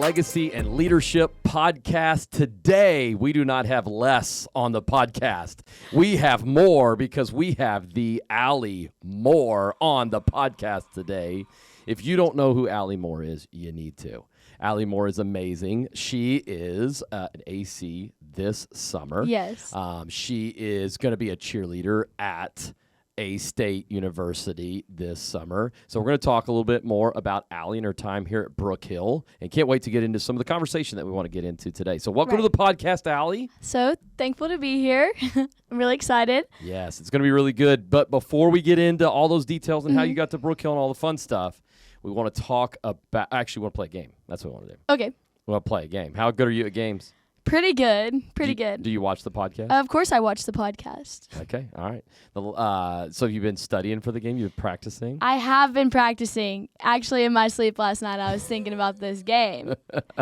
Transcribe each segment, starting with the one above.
Legacy and Leadership podcast. Today, we do not have less on the podcast. We have more because we have the Allie Moore on the podcast today. If you don't know who Allie Moore is, you need to. Allie Moore is amazing. She is an AC this summer. Yes. She is going to be a cheerleader at A-State University this summer. So we're going to talk a little bit more about Allie and her time here at Brook Hill, and can't wait to get into some of the conversation that we want to get into today. So welcome to the podcast, Allie. So thankful to be here. I'm really excited. Yes, it's going to be really good. But before we get into all those details and how you got to Brook Hill and all the fun stuff, we want to talk about, actually, we want to play a game. That's what we want to do. Okay. We want to play a game. How good are you at games? Pretty good. Good. Do you watch the podcast? Of course I watch the podcast. Okay, all right. So you've been studying for the game? You've been practicing? I have been practicing. Actually, in my sleep last night, I was thinking about this game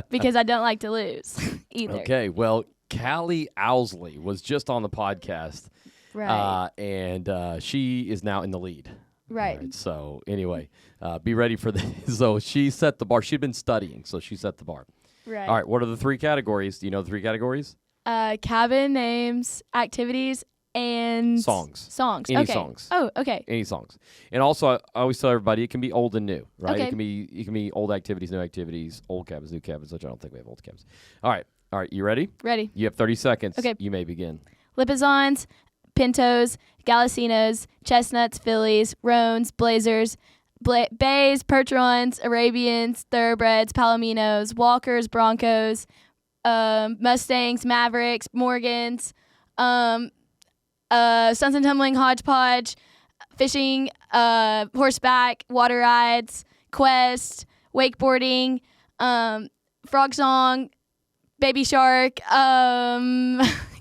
because I don't like to lose either. Okay, well, Callie Owsley was just on the podcast. Right. And she is now in the lead. Right. All right, so anyway, be ready for this. So she set the bar. She'd been studying, so she set the bar. Right. All right, what are the three categories? Do you know the three categories? Cabin names, activities, and Songs. Songs. Any okay. songs. Oh, okay. Any songs. And also, I always tell everybody it can be old and new, right? Okay. It can be old activities, new activities, old cabins, new cabins, which I don't think we have old cabins. All right, you ready? Ready. You have 30 seconds. Okay. You may begin. Lipizans, Pintos, Galicinos, Chestnuts, Fillies, Roans, Blazers, Bays, Percherons, Arabians, Thoroughbreds, Palominos, Walkers, Broncos, Mustangs, Mavericks, Morgans, Sons and Tumbling, Hodgepodge, Fishing, Horseback, Water Rides, Quest, Wakeboarding, Frog Song, Baby Shark,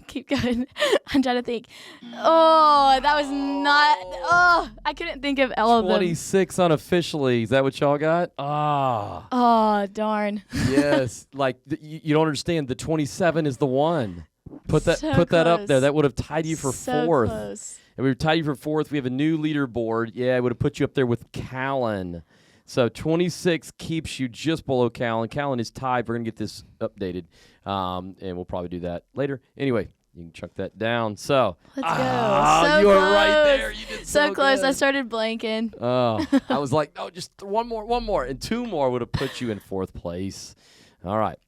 keep going. I'm trying to think. Oh, that was not. Oh, I couldn't think of all of them. 26 unofficially. Is that what y'all got? Ah. Oh, darn. Yes. Like you don't understand. The 27 is the one. Put that So up close. there. That would have tied you for So fourth. close. And we would tie you for fourth. We have a new leaderboard. Yeah, it would have put you up there with Callan. So 26 keeps you just below Callan. Callan is tied. We're gonna get this updated, and we'll probably do that later. Anyway. You can chuck that down. So, Let's go. So you were close. right there. You did So close. good. I started blanking. Oh, I was like, no, just one more, and two more would have put you in fourth place. All right.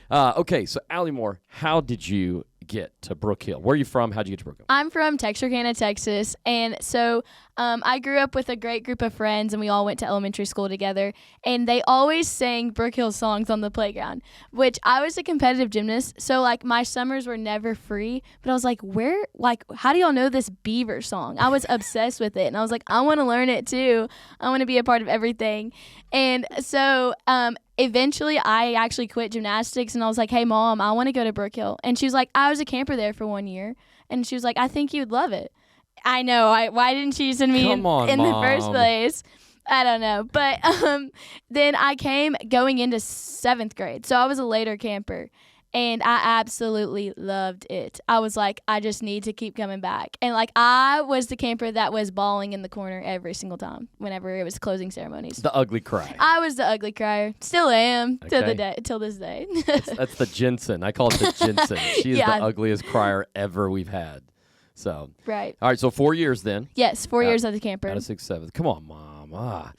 Okay, so Allie Moore, how did you get to Brook Hill? Where are you from? How did you get to Brook Hill? I'm from Texarkana, Texas, and so I grew up with a great group of friends, and we all went to elementary school together, and they always sang Brook Hill songs on the playground, which I was a competitive gymnast, so, like, my summers were never free, but I was like, how do y'all know this Beaver song? I was obsessed with it, and I was like, I want to learn it, too. I want to be a part of everything, and so eventually I actually quit gymnastics, and I was like, hey, Mom, I want to go to Brook Hill, and she was like, I was a camper there for 1 year, and she was like, I think you'd love it. I know. Why didn't she send me in the first place? I don't know. But then I came going into 7th grade, so I was a later camper, and I absolutely loved it. I was like, I just need to keep coming back. And, like, I was the camper that was bawling in the corner every single time whenever it was closing ceremonies. The ugly cry. I was the ugly crier. Still am till this day. That's the Jensen. I call it the Jensen. She is the ugliest crier ever we've had. So right. All right, so 4 years then. Yes, 4 years as a camper. Out of 6, 7. Come on, Mom.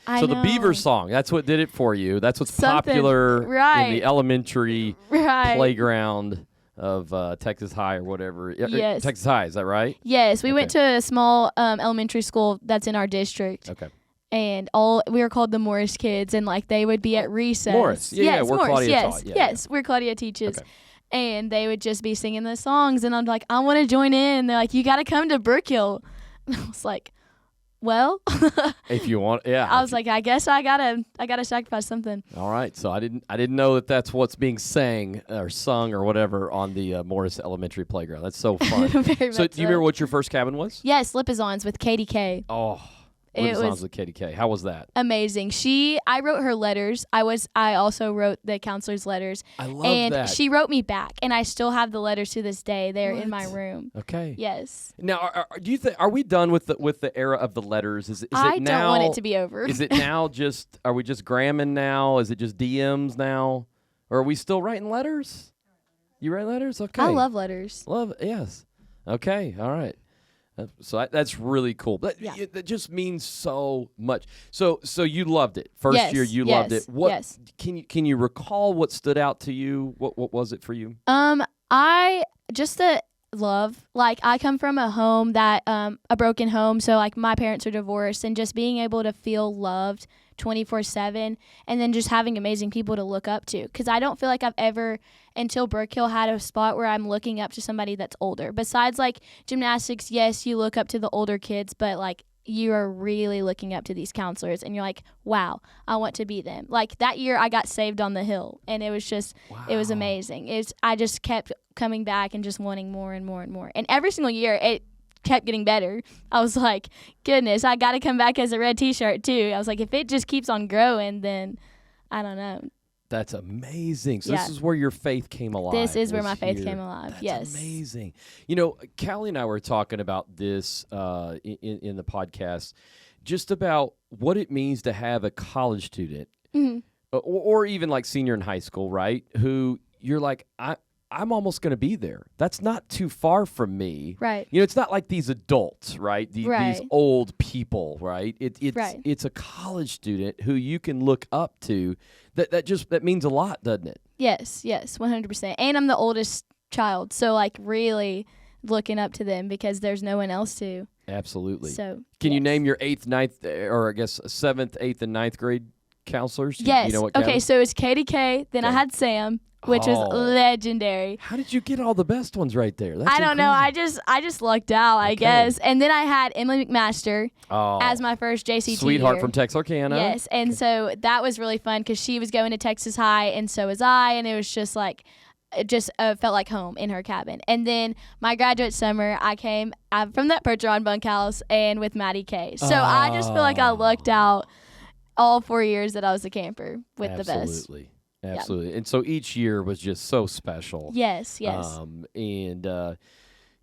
I so know. the Beaver song, that's what did it for you. That's what's Something, popular right. in the elementary right. playground of Texas High or whatever. Yes. Texas High, is that right? Yes, we went to a small elementary school that's in our district. Okay. And we were called the Morris kids, and, like, they would be at recess. Morris. Yeah, where Morris, Claudia taught. Yes, where Claudia teaches. Okay. And they would just be singing the songs, and I'm like, I want to join in. And they're like, you got to come to Brook Hill. And I was like, well, if you want, yeah. I was like, I guess I gotta sacrifice something. All right, so I didn't know that that's what's being sang or sung or whatever on the Morris Elementary playground. That's so fun. Very So much do you remember what your first cabin was? Yes, Lipizans with KDK. Oh. It Songs was with KDK. How was that? amazing. I wrote her letters. I also wrote the counselor's letters. I love and that. she wrote me back, and I still have the letters to this day. They're in my room. Okay. Yes. Now, do you think are we done with the era of the letters? Is I it now? don't want it to be over. Is it now just? Are we just gramming now? Is it just DMs now? Or are we still writing letters? You write letters? Okay. I love letters. Yes. Okay. All right. That's really cool. But Yeah. that just means so much. So you loved it. First year you loved it. What Yes. Can you recall what stood out to you? What was it for you? I just the love. Like, I come from a home that a broken home, so like my parents are divorced, and just being able to feel loved 24/7, and then just having amazing people to look up to, because I don't feel like I've ever, until Brookhill, had a spot where I'm looking up to somebody that's older. Besides like gymnastics, yes, you look up to the older kids, but like you are really looking up to these counselors, and you're like, wow, I want to be them. Like that year I got saved on the hill, and it was just it was amazing. I just kept coming back and just wanting more and more and more, and every single year it kept getting better. I was like, goodness, I got to come back as a red t-shirt too. I was like, if it just keeps on growing, then I don't know. That's amazing. So this is where your faith came alive. This is where my faith came alive. That's yes. amazing. You know, Callie and I were talking about this in the podcast, just about what it means to have a college student, or even like senior in high school, right? Who you're like, I'm almost going to be there. That's not too far from me. Right. You know, it's not like these adults, right? These old people, right? It's a college student who you can look up to. That means a lot, doesn't it? Yes, 100%. And I'm the oldest child, so like really looking up to them because there's no one else to. Absolutely. So can you name your 8th, 9th, or I guess 7th, 8th, and 9th grade counselors? Yes. You know what okay, so it's Katie K. Then I had Sam, which was legendary. How did you get all the best ones right there? That's I don't know. I just lucked out, I guess. And then I had Emily McMaster as my first JCT sweetheart year. from Texarkana. Yes, and so that was really fun because she was going to Texas High, and so was I, and it was just like, it just felt like home in her cabin. And then my graduate summer, I came from that Percheron bunkhouse and with Maddie K. So I just feel like I lucked out all 4 years that I was a camper with the best. Absolutely. Yeah. And so each year was just so special. Yes. You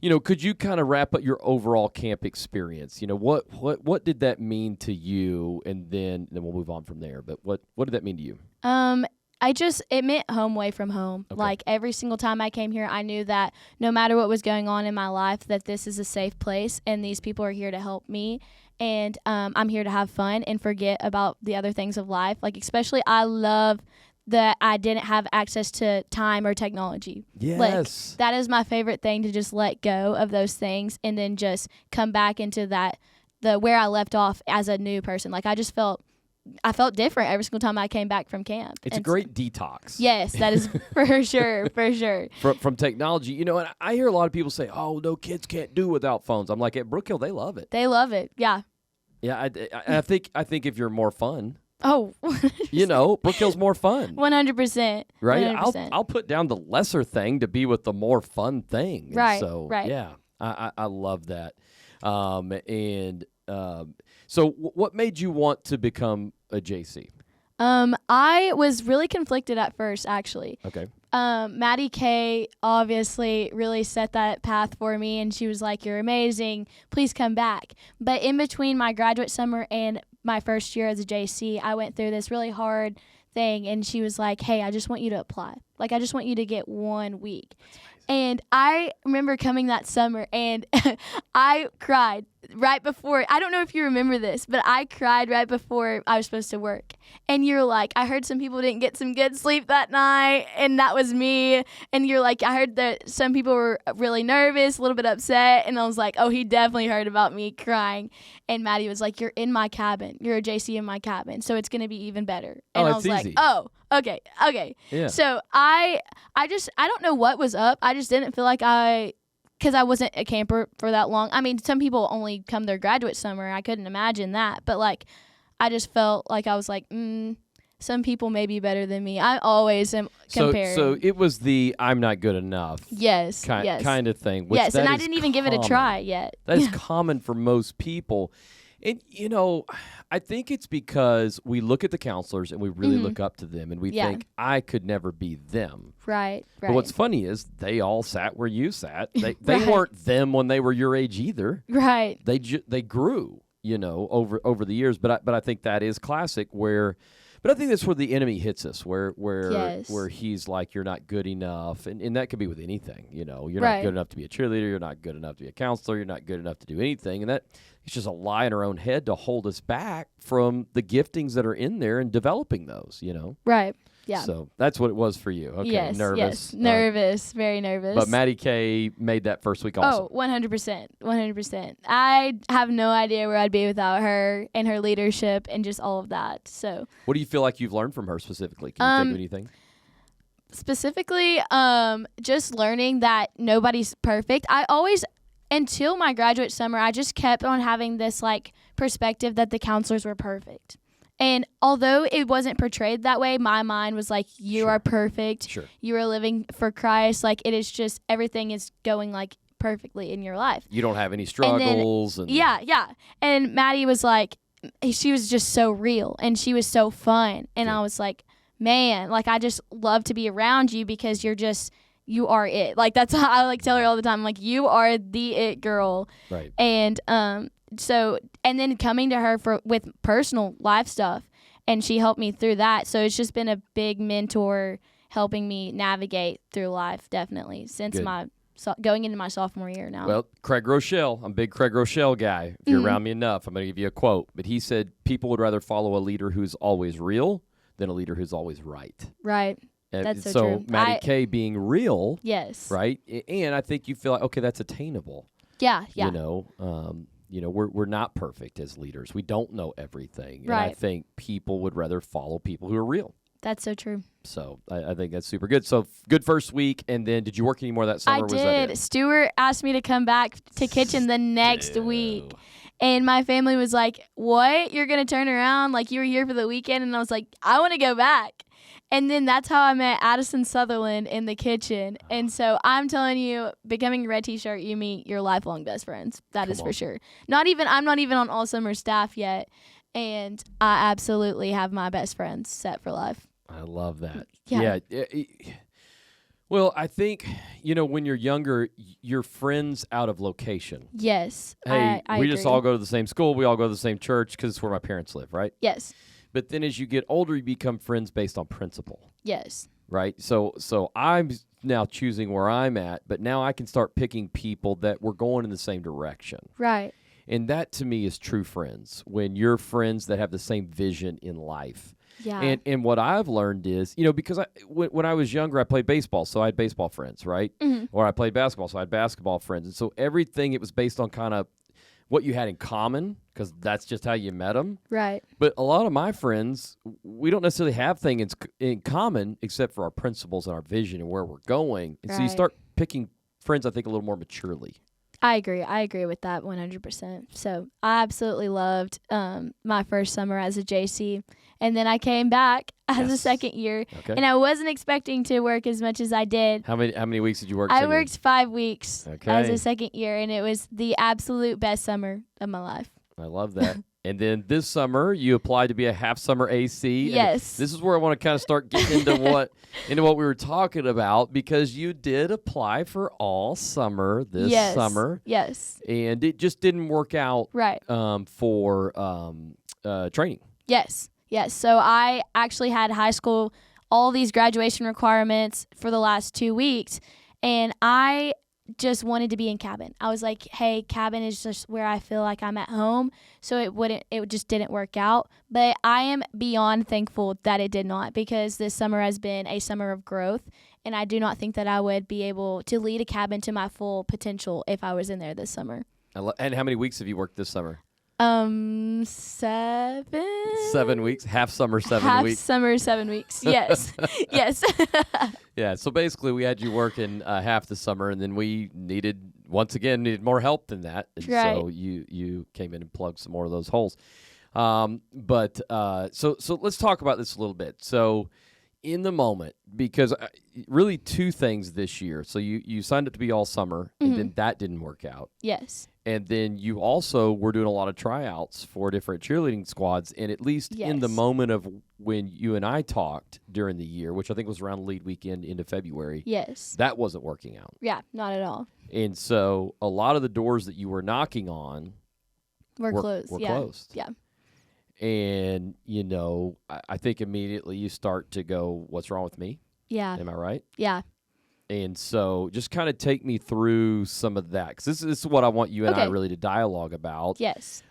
know, could you kind of wrap up your overall camp experience? You know, what did that mean to you? And then we'll move on from there. But what did that mean to you? It meant home away from home. Okay. Like every single time I came here, I knew that no matter what was going on in my life, that this is a safe place and these people are here to help me. And I'm here to have fun and forget about the other things of life. Like, especially I love that I didn't have access to time or technology. Yes. Like, that is my favorite thing, to just let go of those things and then just come back into where I left off as a new person. Like, I felt different every single time I came back from camp. It's a great detox. Yes, that is for sure. From technology. You know, and I hear a lot of people say, oh, no, kids can't do without phones. I'm like, at Brookhill, they love it. They love it, yeah. Yeah, I think if you're more fun. Oh, you know, Brookhill's more fun. 100%. Right? 100%. I'll put down the lesser thing to be with the more fun thing. Right. So, right. Yeah, I love that. So what made you want to become a JC? I was really conflicted at first, actually. Okay. Maddie K obviously really set that path for me, and she was like, you're amazing, please come back. But in between my graduate summer and my first year as a JC, I went through this really hard thing, and she was like, hey, I just want you to apply. Like, I just want you to get 1 week. And I remember coming that summer, and I cried right before. I don't know if you remember this, but I cried right before I was supposed to work. And you're like, I heard some people didn't get some good sleep that night, and that was me. And you're like, I heard that some people were really nervous, a little bit upset. And I was like, oh, he definitely heard about me crying. And Maddie was like, you're in my cabin. You're a JC in my cabin, so it's going to be even better. And I was easy. like, oh, okay. Yeah. So I don't know what was up. I just didn't feel like because I wasn't a camper for that long. I mean, some people only come their graduate summer. I couldn't imagine that. But, like, I just felt like I was like, some people may be better than me. I always am comparing. So it was the I'm not good enough yes. kind of thing. Yes, and I didn't even give it a try yet. That is common for most people. And, you know, I think it's because we look at the counselors and we really look up to them, and we think, I could never be them. Right. But what's funny is they all sat where you sat. They weren't them when they were your age either. Right. They grew, you know, over the years. But I think that is classic where But I think that's where the enemy hits us, where Yes. where he's like, you're not good enough, and that could be with anything. You're not Right. good enough to be a cheerleader. You're not good enough to be a counselor. You're not good enough to do anything, and that it's just a lie in our own head to hold us back from the giftings that are in there and developing those. Right. Yeah. So that's what it was for you. Okay, yes. nervous. Yes. Nervous. Very nervous. But Maddie K made that first week awesome. Oh, 100%. 100%. I have no idea where I'd be without her and her leadership and just all of that. So, What do you feel like you've learned from her specifically? Can you think of anything? specifically, just learning that nobody's perfect. I always, until my graduate summer, I just kept on having this like perspective that the counselors were perfect. And although it wasn't portrayed that way, my mind was like, you Sure. are perfect. Sure. You are living for Christ. Like, it is just, everything is going like perfectly in your life. You don't have any struggles. Yeah. And Maddie was like, she was just so real and she was so fun. And Good. I was like, man, like, I just love to be around you because you are it. Like, that's how I like tell her all the time. Like, you are the it girl. Right. And, and then coming to her with personal life stuff, and she helped me through that. So it's just been a big mentor helping me navigate through life, definitely, since Good. going into my sophomore year now. Well, Craig Rochelle, I'm a big Craig Rochelle guy. If you're Mhm. around me enough, I'm going to give you a quote. But he said, people would rather follow a leader who's always real than a leader who's always right. Right. And That's so true. Maddie K being real, Yes. right? And I think you feel like, okay, that's attainable. Yeah. We're not perfect as leaders. We don't know everything. And I Right. think people would rather follow people who are real. That's so true. So I think that's super good. So good first week. And then did you work any more that summer? I or was that did. it? Stuart asked me to come back to kitchen the next week. And my family was like, what? You're going to turn around? Like, you were here for the weekend? And I was like, I want to go back. And then that's how I met Addison Sutherland in the kitchen. And so I'm telling you, becoming a red t-shirt, you meet your lifelong best friends. That is Come for on. sure. I'm not even on all summer staff yet. And I absolutely have my best friends set for life. I love that. Yeah. Well, I think, when you're younger, you're friends out of location. Yes. Hey, I we agree. just all go to the same school. We all go to the same church because it's where my parents live, right? Yes. But then as you get older, you become friends based on principle, Yes. right? So I'm now choosing where I'm at, but now I can start picking people that we're going in the same direction. Right. And that to me is true friends, when you're friends that have the same vision in life. Yeah. And what I've learned is, because when I was younger, I played baseball, so I had baseball friends, right? Mhm. Or I played basketball, so I had basketball friends. And so everything, it was based on kind of what you had in common, because that's just how you met them. Right. But a lot of my friends, we don't necessarily have things in common except for our principles and our vision and where we're going. And so you Right. start picking friends, I think, a little more maturely. I agree with that 100%. So I absolutely loved my first summer as a JC. And then I came back as a Yes. second year. Okay. And I wasn't expecting to work as much as I did. How many weeks did you work? I second year? worked 5 weeks as Okay. a second year, and it was the absolute best summer of my life. I love that. And then this summer, you applied to be a half summer AC. And Yes. this is where I want to kind of start getting into what we were talking about, because you did apply for all summer this Yes. summer, Yes. and it just didn't work out Right. for training. Yes. Yes. So I actually had high school, all these graduation requirements for the last 2 weeks, and I just wanted to be in cabin. I was like, hey, cabin is just where I feel like I'm at home. So it just didn't work out. But I am beyond thankful that it did not, because this summer has been a summer of growth. And I do not think that I would be able to lead a cabin to my full potential if I was in there this summer. And how many weeks have you worked this summer? 7. 7 weeks. Half summer, 7 Half weeks. summer, 7 weeks. Yes. Yes. Yeah, so basically we had you working half the summer, and then we needed more help than that. And Right. so you came in and plugged some more of those holes. So let's talk about this a little bit. So in the moment, because really two things this year. So you signed up to be all summer, and then that didn't work out. Yes. And then you also were doing a lot of tryouts for different cheerleading squads. And at least in the Yes. moment of when you and I talked during the year, which I think was around lead weekend into February, Yes. that wasn't working out. Yeah, not at all. And so a lot of the doors that you were knocking on We're were closed. were Yeah. closed. Yeah. And, I think immediately you start to go, what's wrong with me? Yeah. Am I right? Yeah. And so just kind of take me through some of that, because this is what I want you and I Okay. really to dialogue about. Yes.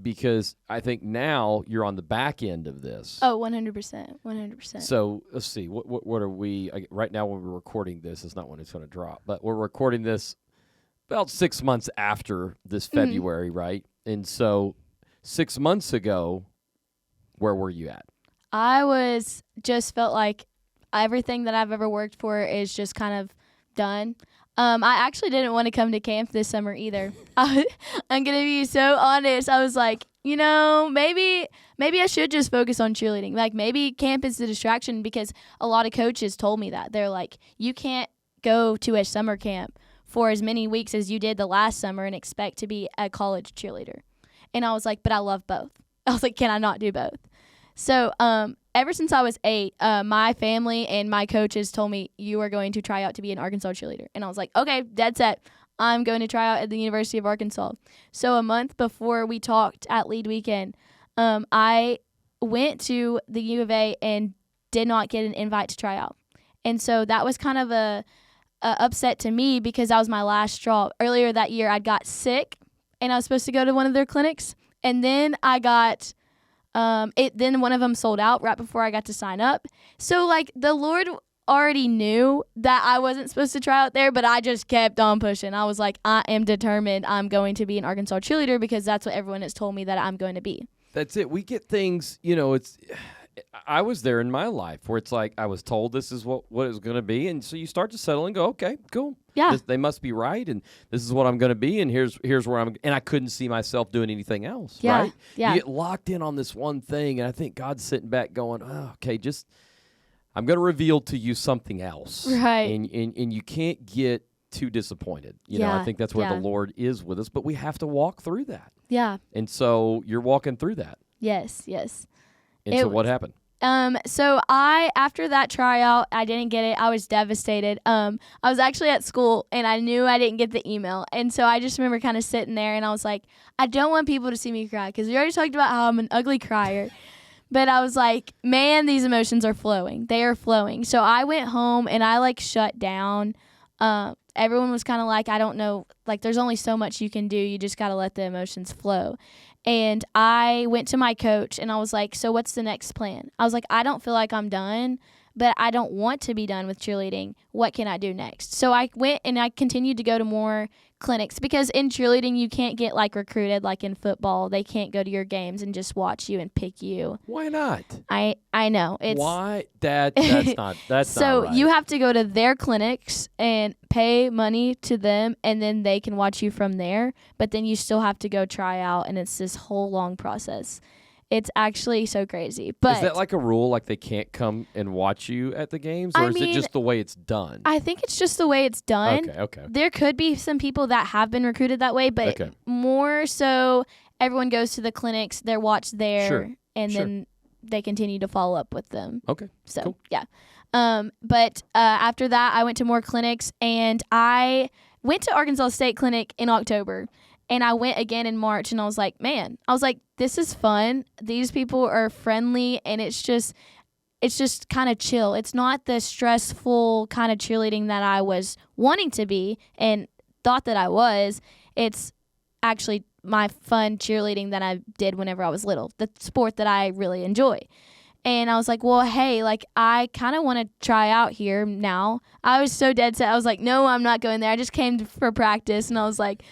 Because I think now you're on the back end of this. Oh, 100%. 100%. So let's see. What are we right now when we're recording this? Is not when it's going to drop, but we're recording this about 6 months after this February, right? And so 6 months ago, where were you at? I just felt like everything that I've ever worked for is just kind of done. I actually didn't want to come to camp this summer either. I'm going to be so honest. I was like, maybe I should just focus on cheerleading. Like, maybe camp is the distraction, because a lot of coaches told me that. They're like, you can't go to a summer camp for as many weeks as you did the last summer and expect to be a college cheerleader. And I was like, but I love both. I was like, can I not do both? So ever since I was 8, my family and my coaches told me, you are going to try out to be an Arkansas cheerleader. And I was like, okay, dead set. I'm going to try out at the University of Arkansas. So a month before we talked at lead weekend, I went to the U of A and did not get an invite to try out. And so that was kind of a upset to me, because that was my last straw. Earlier that year, I got sick and I was supposed to go to one of their clinics. And then I got... then one of them sold out right before I got to sign up. So, like, the Lord already knew that I wasn't supposed to try out there, but I just kept on pushing. I was like, I am determined I'm going to be an Arkansas cheerleader, because that's what everyone has told me that I'm going to be. That's it. We get things, I was there in my life where it's like I was told this is what it was going to be, and so you start to settle and go, okay, cool. Yeah. They must be right, and this is what I'm going to be, and here's where I'm. And I couldn't see myself doing anything else. Yeah. Right? Yeah. You get locked in on this one thing, and I think God's sitting back going, oh, okay, I'm going to reveal to you something else. Right. And you can't get too disappointed. I think that's where the Lord is with us, but we have to walk through that. Yeah. And so you're walking through that. Yes. And so what happened? So after that tryout, I didn't get it. I was devastated. I was actually at school and I knew I didn't get the email. And so I just remember kind of sitting there and I was like, I don't want people to see me cry, because we already talked about how I'm an ugly crier. But I was like, man, these emotions are flowing. They are flowing. So I went home and I shut down. Everyone was kind of like, I don't know, there's only so much you can do. You just got to let the emotions flow. And I went to my coach and I was like, so what's the next plan? I was like, I don't feel like I'm done, but I don't want to be done with cheerleading. What can I do next? So I went and I continued to go to more clinics, because in cheerleading you can't get recruited like in football. They can't go to your games and just watch you and pick you. Why not? I know. Why? That's not so right. You have to go to their clinics and pay money to them, and then they can watch you from there. But then you still have to go try out, and it's this whole long process. It's actually so crazy. But is that like a rule? Like they can't come and watch you at the games? Or is it just the way it's done? I think it's just the way it's done. Okay. There could be some people that have been recruited that way, but more so everyone goes to the clinics, they're watched there, and then they continue to follow up with them. Okay. So, cool. Yeah. But after that, I went to more clinics, and I went to Arkansas State Clinic in October. And I went again in March, and I was like, this is fun. These people are friendly, and it's just kind of chill. It's not the stressful kind of cheerleading that I was wanting to be and thought that I was. It's actually my fun cheerleading that I did whenever I was little, the sport that I really enjoy. And I was like, well, hey, I kind of want to try out here now. I was so dead set. I was like, no, I'm not going there. I just came for practice, and I was like,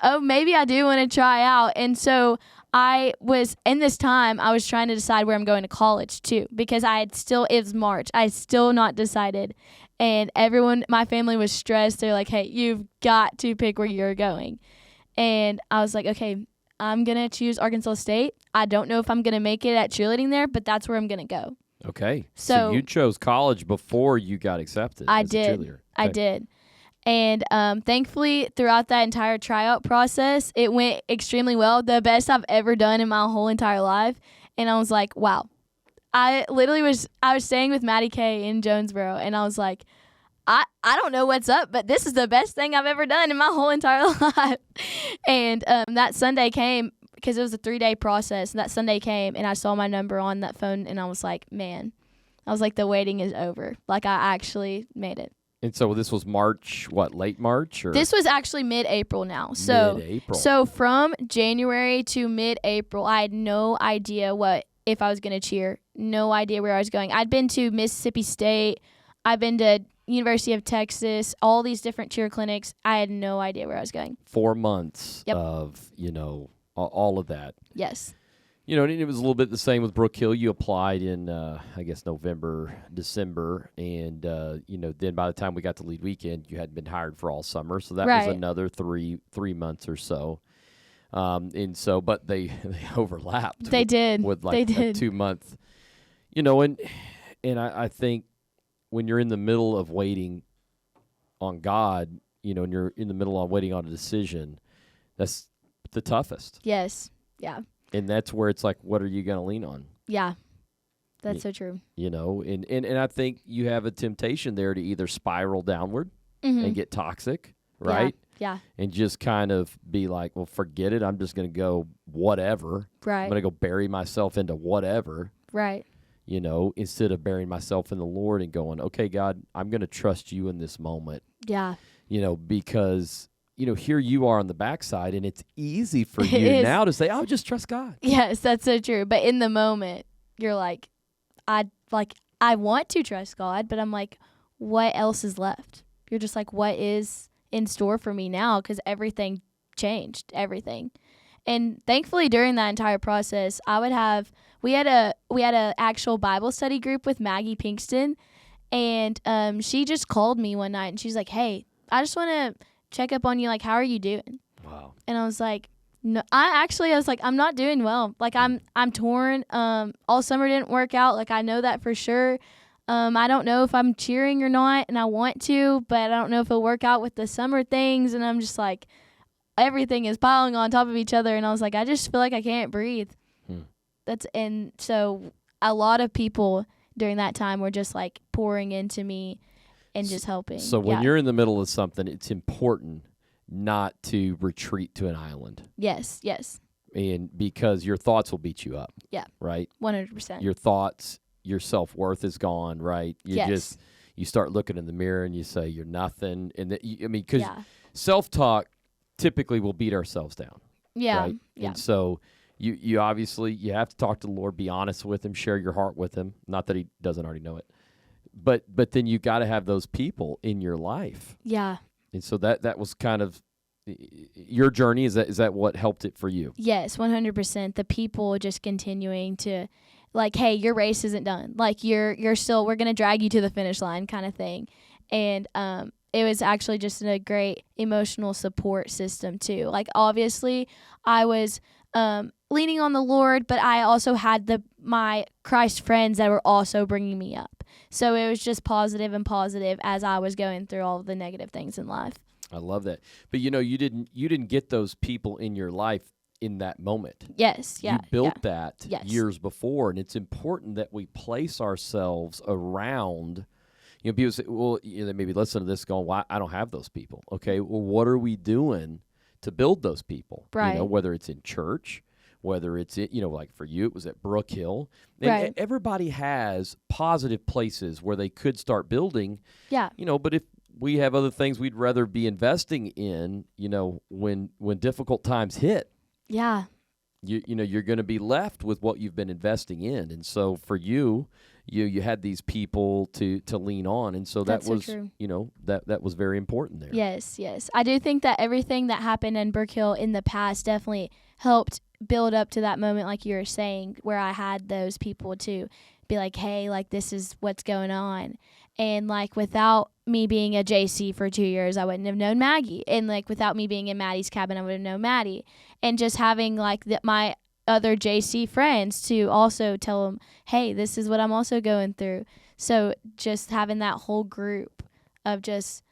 oh, maybe I do want to try out. And so in this time, I was trying to decide where I'm going to college too, because it was March. I still not decided. And my family was stressed. They're like, hey, you've got to pick where you're going. And I was like, okay, I'm going to choose Arkansas State. I don't know if I'm going to make it at cheerleading there, but that's where I'm going to go. Okay. So you chose college before you got accepted. I as did. A cheerleader. Okay. I did. And thankfully, throughout that entire tryout process, it went extremely well. The best I've ever done in my whole entire life. And I was like, wow. I was staying with Maddie Kay in Jonesboro, and I was like, I don't know what's up, but this is the best thing I've ever done in my whole entire life. And that Sunday came because it was a 3-day process. And that Sunday came, and I saw my number on that phone, and I was like, man, I was like, the waiting is over. Like, I actually made it. And so this was March, late March? Or? This was actually mid-April now. So, mid-April. So from January to mid-April, I had no idea if I was going to cheer. No idea where I was going. I'd been to Mississippi State. I've been to University of Texas, all these different cheer clinics. I had no idea where I was going. 4 months Yep. of, all of that. Yes. And it was a little bit the same with Brook Hill. You applied in, I guess, November, December, and, then by the time we got to lead weekend, you hadn't been hired for all summer, so that was another three months or so. But they overlapped. They did. With they a did. 2-month, and I think when you're in the middle of waiting on God, and you're in the middle of waiting on a decision, that's the toughest. Yes. Yeah. And that's where it's like, what are you going to lean on? Yeah. That's so true. And I think you have a temptation there to either spiral downward and get toxic, right? Yeah. And just kind of be like, well, forget it. I'm just going to go whatever. Right. I'm going to go bury myself into whatever. Right. Instead of burying myself in the Lord and going, okay, God, I'm going to trust you in this moment. Yeah. Because here you are on the backside, and it's easy for you now to say, "Oh, just trust God." Yes, that's so true. But in the moment, you're like, I want to trust God, but I'm like, what else is left? You're just like, what is in store for me now? Because everything changed, everything. And thankfully, during that entire process, we had a actual Bible study group with Maggie Pinkston, and she just called me one night, and she's like, "Hey, I just want to check up on you, like, how are you doing?" Wow. And I was like, no, I was like, I'm not doing well. Like, I'm torn. All summer didn't work out. Like, I know that for sure. I don't know if I'm cheering or not, and I want to, but I don't know if it'll work out with the summer things. And I'm just like, everything is piling on top of each other. And I was like, I just feel like I can't breathe. And so a lot of people during that time were just like pouring into me and just helping. So when you're in the middle of something, it's important not to retreat to an island. Yes. And because your thoughts will beat you up. Yeah. Right? 100%. Your thoughts, your self-worth is gone, right? You start looking in the mirror and you say you're nothing. And because self-talk typically will beat ourselves down. Yeah. Right? Yeah. And so you obviously, you have to talk to the Lord, be honest with him, share your heart with him. Not that he doesn't already know it. But then you got to have those people in your life. Yeah. And so that was kind of your journey. Is that what helped it for you? Yes, 100%. The people just continuing to, like, hey, your race isn't done. Like, you're still, we're going to drag you to the finish line kind of thing. And it was actually just a great emotional support system too. Like, obviously I was leaning on the Lord, but I also had my Christ friends that were also bringing me up. So it was just positive as I was going through all of the negative things in life. I love that. But you didn't get those people in your life in that moment. Yes, yeah. You built that years before, and it's important that we place ourselves around. People say, well, they maybe listen to this going, "Why I don't have those people?" Okay, well, what are we doing to build those people? Right. Whether it's in church, whether it's like for you, it was at Brook Hill. And right. Everybody has positive places where they could start building. Yeah. But if we have other things we'd rather be investing in, when difficult times hit. Yeah. You're going to be left with what you've been investing in. And so for you had these people to lean on. And so That's that was, so true. That was very important there. Yes. I do think that everything that happened in Brook Hill in the past definitely helped build up to that moment, like you were saying, where I had those people to be like, hey, like, this is what's going on. And like, without me being a JC for 2 years, I wouldn't have known Maggie. And like, without me being in Maddie's cabin, I would have known Maddie. And just having like my other JC friends to also tell them, hey, this is what I'm also going through. So just having that whole group of just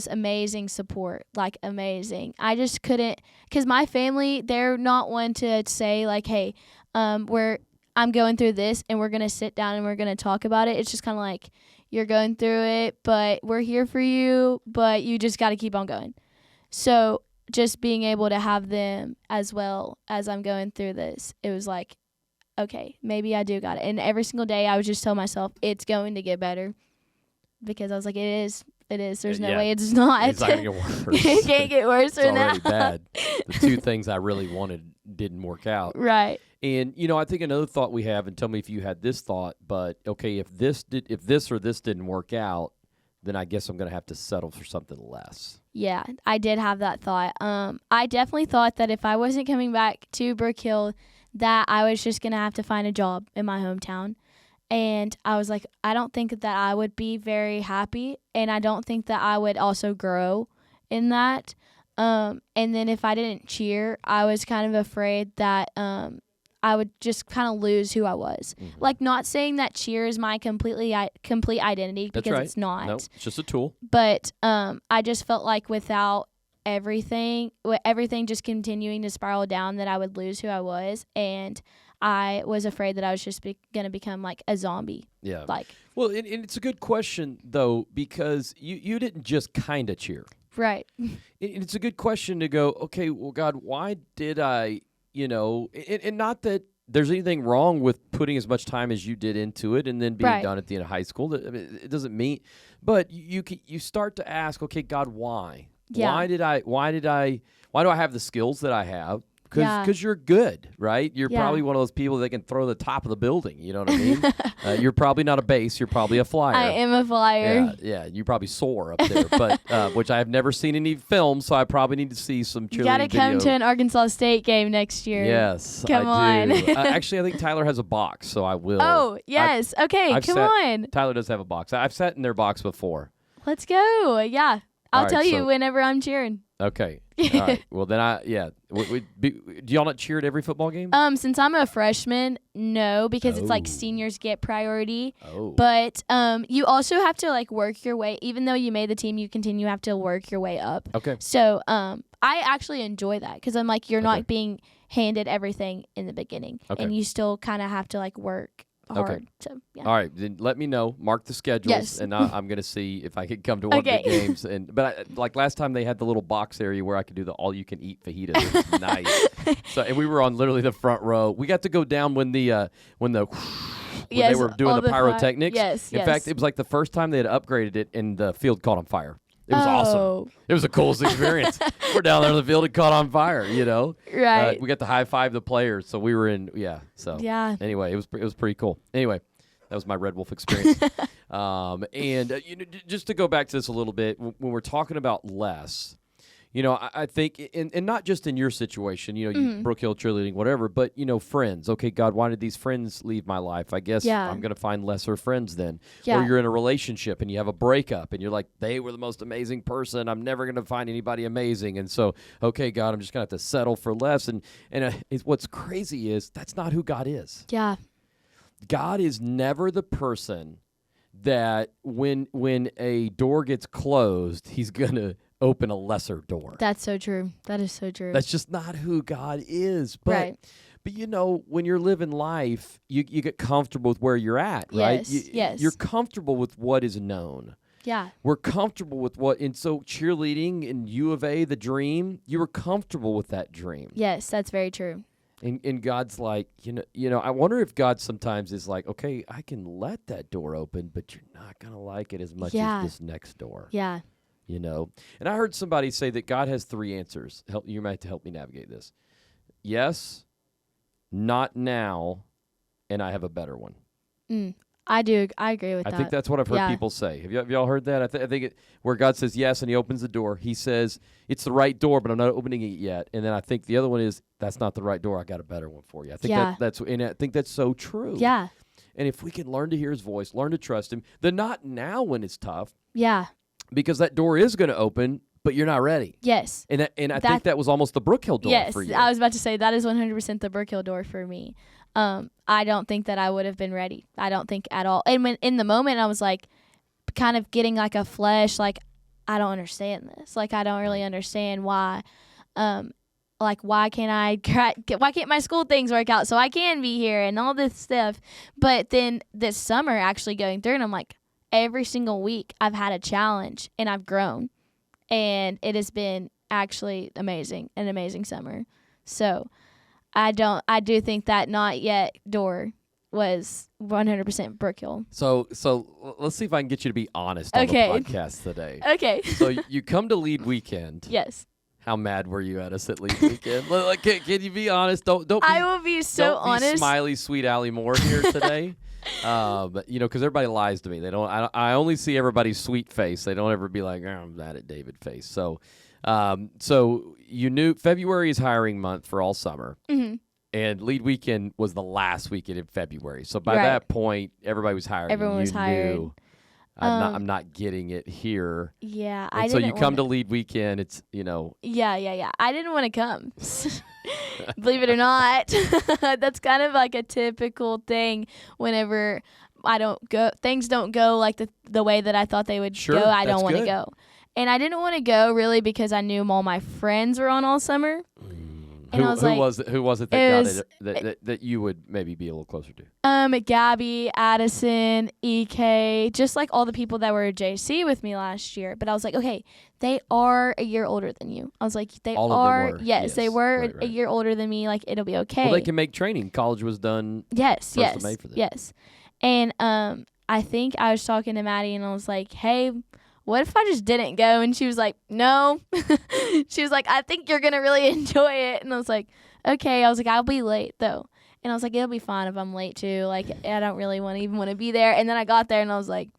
amazing support, like amazing. I just couldn't, because my family, they're not one to say like, hey, I'm going through this and we're going to sit down and we're going to talk about it. It's just kind of like, you're going through it, but we're here for you, but you just got to keep on going. So just being able to have them as well as I'm going through this, it was like, okay, maybe I do got it. And every single day I would just tell myself it's going to get better, because I was like, it is. There's no way it's not. It's not going to get worse. It can't get worse It's than already that. bad. The two things I really wanted didn't work out. Right. And, I think another thought we have, and tell me if you had this thought, but, okay, if this or this didn't work out, then I guess I'm going to have to settle for something less. Yeah, I did have that thought. I definitely thought that if I wasn't coming back to Brook Hill, that I was just going to have to find a job in my hometown. And I was like, I don't think that I would be very happy, and I don't think that I would also grow in that. And then if I didn't cheer, I was kind of afraid that I would just kind of lose who I was. Mm-hmm. Like, not saying that cheer is my complete identity, because That's right. it's not. No, it's just a tool. But I just felt like without everything just continuing to spiral down, that I would lose who I was, and I was afraid that I was just going to become like a zombie. Yeah. Well, and it's a good question, though, because you didn't just kind of cheer. Right. And it's a good question to go, okay, well, God, why did I, and not that there's anything wrong with putting as much time as you did into it and then being done at the end of high school. I mean, it doesn't mean, but you start to ask, okay, God, why? Yeah. Why do I have the skills that I have? Because you're good, right? You're probably one of those people that can throw the top of the building. You know what I mean? You're probably not a base. You're probably a flyer. I am a flyer. Yeah. You probably soar up there, but which I have never seen any films, so I probably need to see some cheerleading. You got to come to an Arkansas State game next year. Yes, come I do. on. Actually, I think Tyler has a box, so I will. Oh yes, okay, come on. Tyler does have a box. I've sat in their box before. Let's go. Yeah, I'll tell you so whenever I'm cheering. Okay. All right. Well, then do y'all not cheer at every football game? Since I'm a freshman, no, because it's like seniors get priority. Oh. But you also have to like work your way, even though you made the team, you have to work your way up. Okay. So I actually enjoy that, because I'm like, you're not being handed everything in the beginning, and you still kind of have to like work hard. Okay. So, yeah. All right, then let me know. Mark the schedules, and I'm going to see if I can come to one of the games. But like last time, they had the little box area where I could do the all-you-can-eat fajitas. It was nice. And we were on literally the front row. We got to go down when they were doing the pyrotechnics. In fact, it was like the first time they had upgraded it, and the field caught on fire. It was awesome. It was the coolest experience. We're down there in the field, it caught on fire, Right. We got to high-five the players, so we were in, so. Yeah. Anyway, it was pretty cool. Anyway, that was my Red Wolf experience. Just to go back to this a little bit, when we're talking about less, I think, and not just in your situation, Mm-hmm. Brook Hill cheerleading, whatever, but, friends. Okay, God, why did these friends leave my life? I guess I'm going to find lesser friends then. Yeah. Or you're in a relationship and you have a breakup and you're like, they were the most amazing person. I'm never going to find anybody amazing. And so, okay, God, I'm just going to have to settle for less. And what's crazy is that's not who God is. Yeah. God is never the person that when a door gets closed, he's going to open a lesser door. That's so true. That is so true. That's just not who God is. But, right. But when you're living life, you get comfortable with where you're at, right? Yes. You're comfortable with what is known. Yeah. We're comfortable with and so cheerleading and U of A, the dream, you were comfortable with that dream. Yes, that's very true. And God's like, I wonder if God sometimes is like, okay, I can let that door open, but you're not going to like it as much as this next door. Yeah. And I heard somebody say that God has 3 answers. You might have to help me navigate this. Yes, not now, and I have a better one. I do. I agree with that. I think that's what I've heard people say. Have y'all heard that? I think where God says yes and he opens the door, he says, it's the right door, but I'm not opening it yet. And then I think the other one is, that's not the right door. I got a better one for you. I think I think that's so true. Yeah. And if we can learn to hear his voice, learn to trust him, the not now when it's tough. Yeah. Because that door is going to open, but you're not ready. Yes. And I think that was almost the Brook Hill door for you. Yes, I was about to say that is 100% the Brook Hill door for me. I don't think that I would have been ready. I don't think at all. And when in the moment I was like kind of getting like a flesh, like I don't understand this. Like I don't really understand why. Like why can't my school things work out so I can be here and all this stuff. But then this summer actually going through and I'm like, every single week I've had a challenge and I've grown, and it has been actually an amazing summer. So I do think that not yet door was 100% Brook Hill. So let's see if I can get you to be honest on Okay. the podcast today. Okay. So you come to lead weekend. Yes. How mad were you at us at lead weekend? Like, can you be honest? Don't be, I will be so don't honest. Be smiley, sweet Allie Moore here today. But because everybody lies to me. They don't. I only see everybody's sweet face. They don't ever be like, I'm mad at David face. So you knew February is hiring month for all summer. Mm-hmm. And lead weekend was the last weekend in February. So by Right. that point, everybody was hired. Everyone was hired. Knew, I'm not getting it here. Yeah, And so you come to lead weekend. It's Yeah. I didn't want to come. Believe it or not, that's kind of like a typical thing. Whenever things don't go like the way that I thought they would Sure, go. I that's don't want to good. go, and I didn't want to go really because I knew all my friends were on all summer. And I was who like, was it that got it that you would maybe be a little closer to? Gabby, Addison, EK, just like all the people that were at JC with me last year. But I was like, okay, they are a year older than you. I was like, they All are. of them were. Yes, they were Right. a year older than me. Like, it'll be okay. Well, they can make training. College was done. Yes, 1st of May for them. yes. And I think I was talking to Maddie and I was like, hey, what if I just didn't go? And she was like, no. She was like, I think you're going to really enjoy it. And I was like, okay. I was like, I'll be late though. And I was like, it'll be fine if I'm late too. Like, I don't really even want to be there. And then I got there and I was like,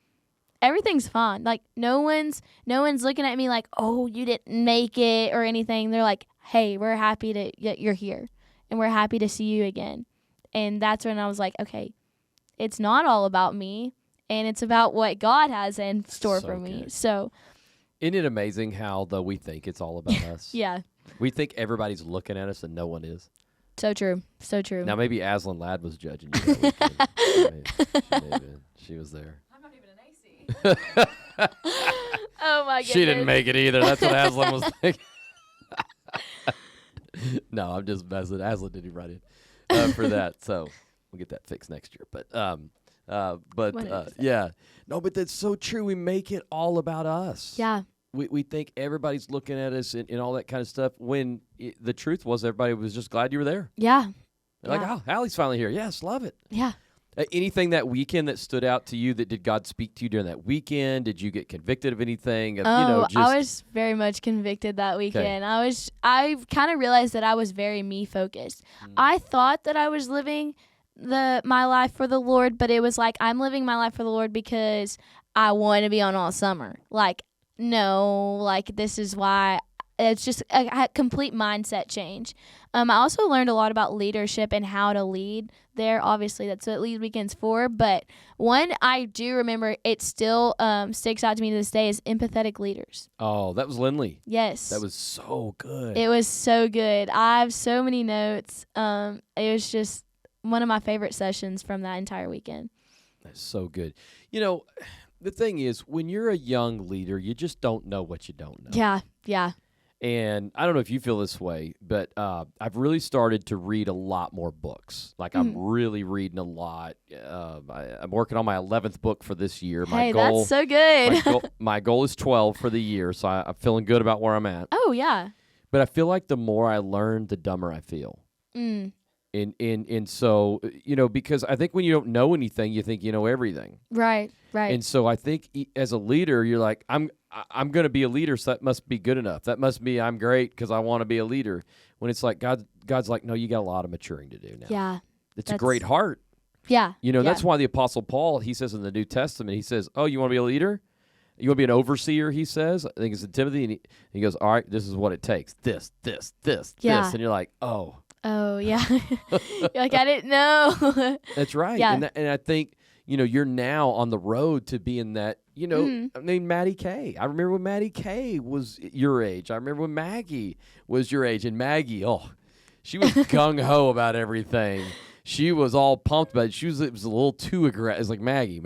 everything's fine. Like, no one's looking at me like, oh, you didn't make it or anything. They're like, hey, we're happy that you're here and we're happy to see you again. And that's when I was like, okay, it's not all about me. And it's about what God has in store So for me. good. So, Isn't it amazing how though we think it's all about us? yeah, We think everybody's looking at us and no one is. so true. So true. Now maybe Aslan Ladd was judging you that weekend. She may have been. She was there. I'm not even an AC. Oh, my goodness. She didn't make it either. That's what Aslan was thinking. No, I'm just messing. Aslan didn't write in for that, so we'll get that fixed next year. But 100%. yeah, no, but that's so true. We make it all about us. Yeah. We think everybody's looking at us and all that kind of stuff. When the truth was, everybody was just glad you were there. Yeah. They're like, oh, Allie's finally here. Yes, love it. Yeah. Anything that weekend that stood out to you? That did God speak to you during that weekend? Did you get convicted of anything? I was very much convicted that weekend. I kind of realized that I was very me focused. I thought that I was living my life for the Lord, but it was like I'm living my life for the Lord because I want to be on all summer. Like, no, like this is why. It's just a complete mindset change. I also learned a lot about leadership and how to lead there. Obviously, that's what Lead Weekend's for. But one I do remember, it still sticks out to me to this day, is empathetic leaders. Oh, that was Lindley. Yes. That was so good. It was so good. I have so many notes. It was just one of my favorite sessions from that entire weekend. That's so good. The thing is, when you're a young leader, you just don't know what you don't know. Yeah. And I don't know if you feel this way, but I've really started to read a lot more books. Like, I'm really reading a lot. I'm working on my 11th book for this year. Hey, that's so good. My goal is 12 for the year, so I'm feeling good about where I'm at. Oh, yeah. But I feel like the more I learn, the dumber I feel. And so, because I think when you don't know anything, you think you know everything. Right. And so I think as a leader, you're like, I'm going to be a leader, so that must be good enough. That must be I'm great because I want to be a leader. When it's like God's like, no, you got a lot of maturing to do now. Yeah. It's a great heart. Yeah. That's why the Apostle Paul, he says in the New Testament, he says, oh, you want to be a leader? You want to be an overseer, he says. I think it's in Timothy. And he goes, all right, this is what it takes. This. Yeah. And you're like, oh. Oh, yeah. You're like, I didn't know. That's right. Yeah. And I think, you're now on the road to being that, I mean, Maddie Kay. I remember when Maddie Kay was your age. I remember when Maggie was your age. And Maggie, she was gung-ho about everything. She was all pumped about it. It was a little too aggressive. It's like, Maggie,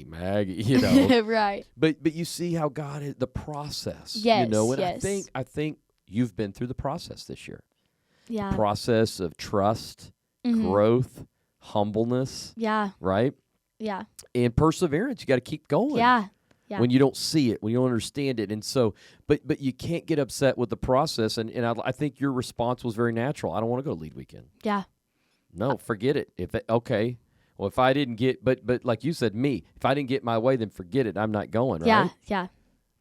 Right. But you see how God is, the process. Yes, And yes. I think you've been through the process this year. Yeah. Process of trust, growth, humbleness. Yeah. Right? Yeah. And perseverance. You got to keep going. Yeah. Yeah. when you don't see it, when you don't understand it. And so, but you can't get upset with the process. And I think your response was very natural. I don't want to go to lead weekend. Yeah. No, forget it. Okay. Well, if I didn't get, but like you said, if I didn't get my way, then forget it. I'm not going, right? Yeah.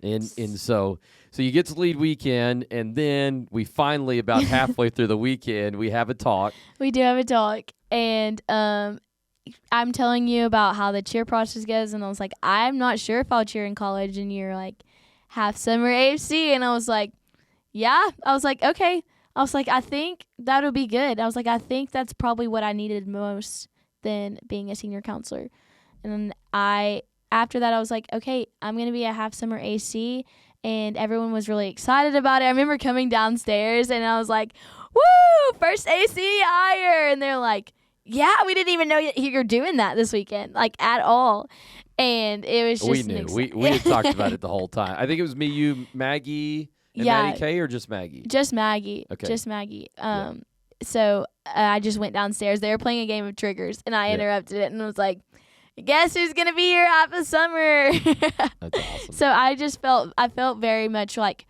And so you get to lead weekend, and then we finally, about halfway through the weekend, we have a talk. We do have a talk, and I'm telling you about how the cheer process goes, and I was like, I'm not sure if I'll cheer in college, and you're like, half summer AFC, and I was like, yeah. I was like, okay. I was like, I think that'll be good. I was like, I think that's probably what I needed most than being a senior counselor. And then after that, I was like, okay, I'm going to be a half summer AC. And everyone was really excited about it. I remember coming downstairs and I was like, woo, first AC hire. And they're like, yeah, we didn't even know you're doing that this weekend, like at all. And it was just we knew. We had talked about it the whole time. I think it was me, you, Maggie, and Maddie K, or just Maggie? Just Maggie. Okay. Just Maggie. So I just went downstairs. They were playing a game of triggers, and I interrupted it and was like, guess who's going to be here half the summer? That's awesome. So I felt very much like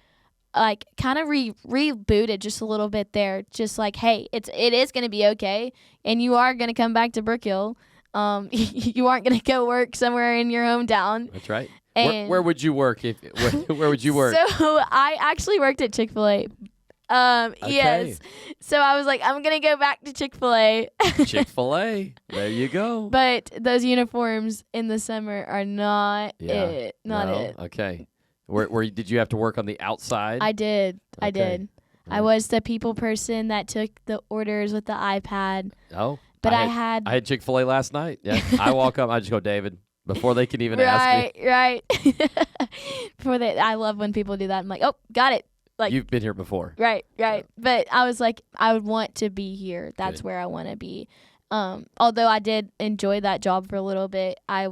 kind of rebooted just a little bit there. Just like, hey, it is going to be okay, and you are going to come back to Brook Hill. You aren't going to go work somewhere in your hometown. That's right. Where would you work? Where would you work? So I actually worked at Chick-fil-A. Okay. Yes. So I was like, I'm going to go back to Chick-fil-A. Chick-fil-A. There you go. But those uniforms in the summer are not it. Not no? it. Okay. Where did you have to work on the outside? I did. Okay. I did. I was the people person that took the orders with the iPad. Oh. But I had Chick-fil-A last night. Yeah. I walk up, I just go, David, before they can even ask me. Right. I love when people do that. I'm like, oh, got it. Like, you've been here before. Right. But I was like, I would want to be here. That's where I want to be. Although I did enjoy that job for a little bit, I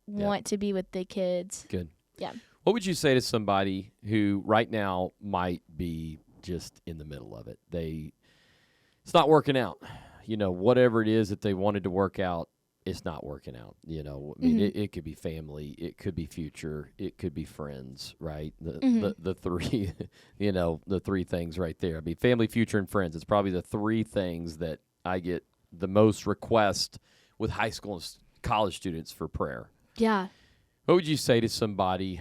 want to be with the kids. Good. Yeah. What would you say to somebody who right now might be just in the middle of it? It's not working out. Whatever it is that they wanted to work out, it's not working out. I mean, it could be family, it could be future, it could be friends, right? The three, the three things right there. I mean, family, future, and friends. It's probably the three things that I get the most requests with high school and college students for prayer. Yeah. What would you say to somebody,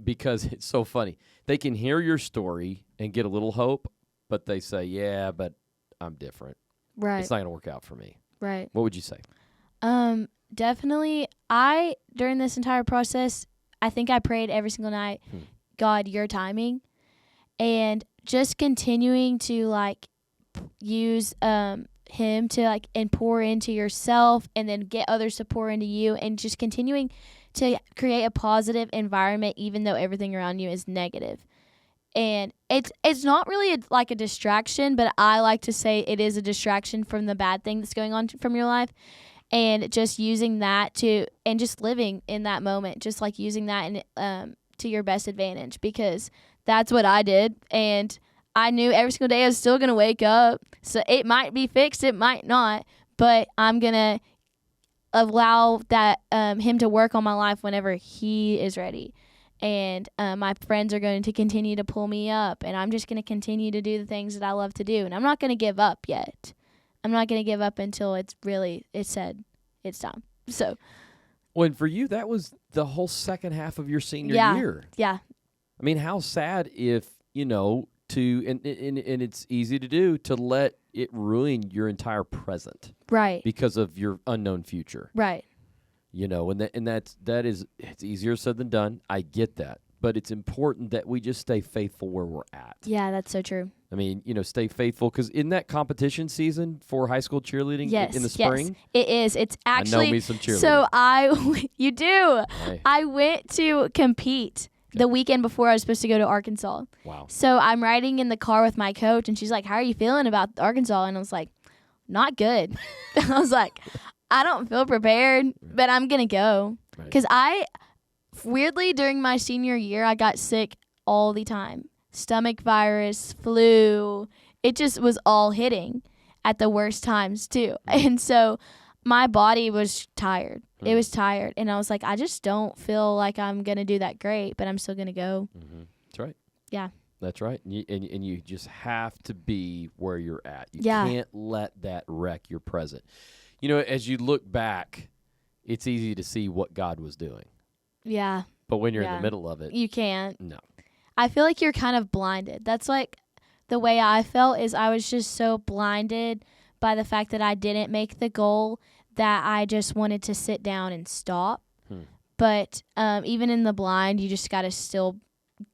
because it's so funny. They can hear your story and get a little hope, but they say, yeah, but I'm different. Right. It's not going to work out for me. Right. What would you say? Definitely. During this entire process, I think I prayed every single night, God, your timing, and just continuing to use him to and pour into yourself, and then get others to pour into you, and just continuing to create a positive environment, even though everything around you is negative. And it's not really a distraction, but I like to say it is a distraction from the bad thing that's going on from your life, and just using that and just living in that moment, just using that to your best advantage, because that's what I did. And I knew every single day I was still going to wake up. So it might be fixed, it might not, but I'm going to allow that him to work on my life whenever he is ready. And my friends are going to continue to pull me up, and I'm just going to continue to do the things that I love to do. And I'm not going to give up yet. I'm not going to give up until it's said it's time. So, well, and for you, that was the whole second half of your senior year. Yeah. I mean, how sad if, and it's easy to do, to let it ruin your entire present. Right. Because of your unknown future. Right. It's easier said than done. I get that. But it's important that we just stay faithful where we're at. Yeah, that's so true. I mean, stay faithful, because in that competition season for high school cheerleading in the spring. Yes, it is. It's actually. I know me some cheerleading. So you do. Hey. I went to compete the weekend before I was supposed to go to Arkansas. Wow. So I'm riding in the car with my coach, and she's like, how are you feeling about Arkansas? And I was like, not good. I was like, I don't feel prepared, but I'm going to go. Because weirdly, during my senior year, I got sick all the time. Stomach virus, flu. It just was all hitting at the worst times, too. And so my body was tired. It was tired. And I was like, I just don't feel like I'm going to do that great, but I'm still going to go. Mm-hmm. That's right. Yeah. That's right. And you just have to be where you're at. You Yeah. can't let that wreck your present. You know, as you look back, it's easy to see what God was doing. Yeah. But when you're in Yeah. the middle of it, You can't. no. I feel like you're kind of blinded. That's like the way I felt is I was just so blinded by the fact that I didn't make the goal that I just wanted to sit down and stop. But even in the blind, you just got to still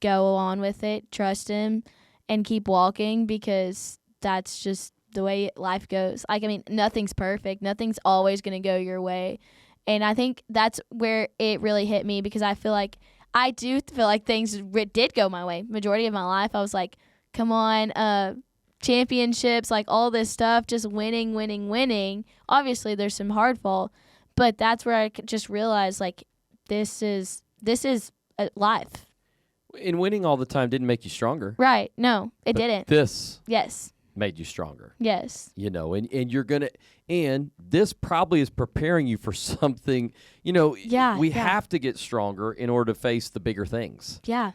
go on with it, trust him, and keep walking because that's just the way life goes. Like, I mean, nothing's perfect. Nothing's always going to go your way. And I think that's where it really hit me because I feel like I do feel like things did go my way. Majority of my life, I was like, come on, championships, like all this stuff, just winning. Obviously, there's some hard fall, but that's where I just realized, like, this is life. And winning all the time didn't make you stronger. Right. No, it didn't. This Yes. made you stronger. Yes. You know, and you're going to, and this probably is preparing you for something, you know, we have to get stronger in order to face the bigger things. Yeah.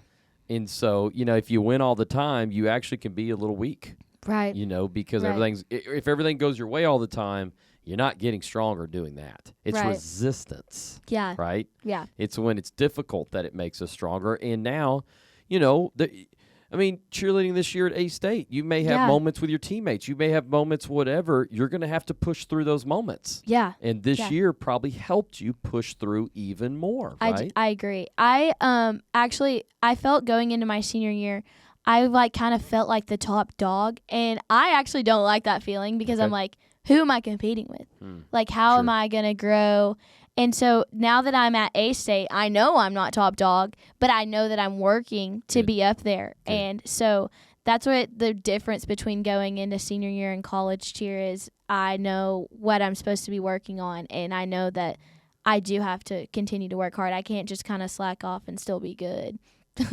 And so, you know, if you win all the time, you actually can be a little weak. Right. You know, because Right. if everything goes your way all the time, you're not getting stronger doing that. It's Right. resistance. Yeah. Right? Yeah. It's when it's difficult that it makes us stronger. And now, you know, cheerleading this year at A-State, you may have moments with your teammates. You may have moments, whatever. You're going to have to push through those moments. Yeah. And this year probably helped you push through even more, right? I agree. I felt going into my senior year, I like kind of felt like the top dog, and I actually don't like that feeling because I'm like, who am I competing with? Like, how am I going to grow? And so now that I'm at A-State, I know I'm not top dog, but I know that I'm working to be up there. Good. And so that's what the difference between going into senior year and college cheer is. I know what I'm supposed to be working on, and I know that I do have to continue to work hard. I can't just kind of slack off and still be good.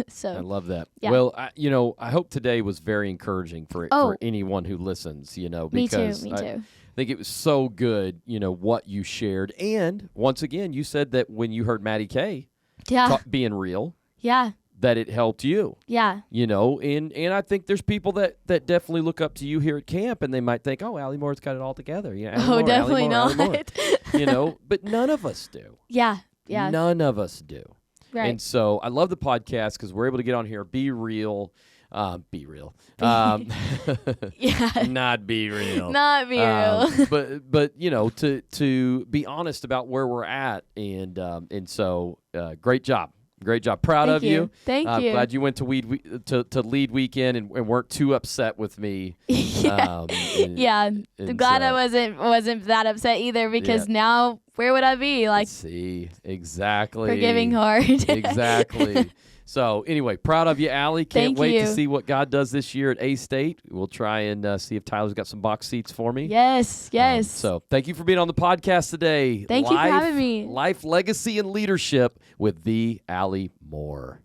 So I love that. Yeah. Well, I hope today was very encouraging for anyone who listens, you know, because me too. I think it was so good, you know, what you shared. And once again, you said that when you heard Maddie Kay being real, that it helped you. Yeah. You know, and I think there's people that definitely look up to you here at camp, and they might think, oh, Allie Moore's got it all together. You know, definitely not. You know, but none of us do. Yeah. None of us do. Right. And so I love the podcast because we're able to get on here, be real. Be real. Yeah. Not be real. Not be real. But you know, to be honest about where we're at, and so great job. Great job. Proud of you. Thank you. Glad you went to lead weekend and weren't too upset with me. I'm glad I wasn't that upset either because now where would I be? Like, see, exactly. Forgiving heart. Exactly. So anyway, proud of you, Allie. Can't wait to see what God does this year at A-State. We'll try and see if Tyler's got some box seats for me. Yes. So thank you for being on the podcast today. Thank you for having me. Life, Legacy, and Leadership with the Allie Moore.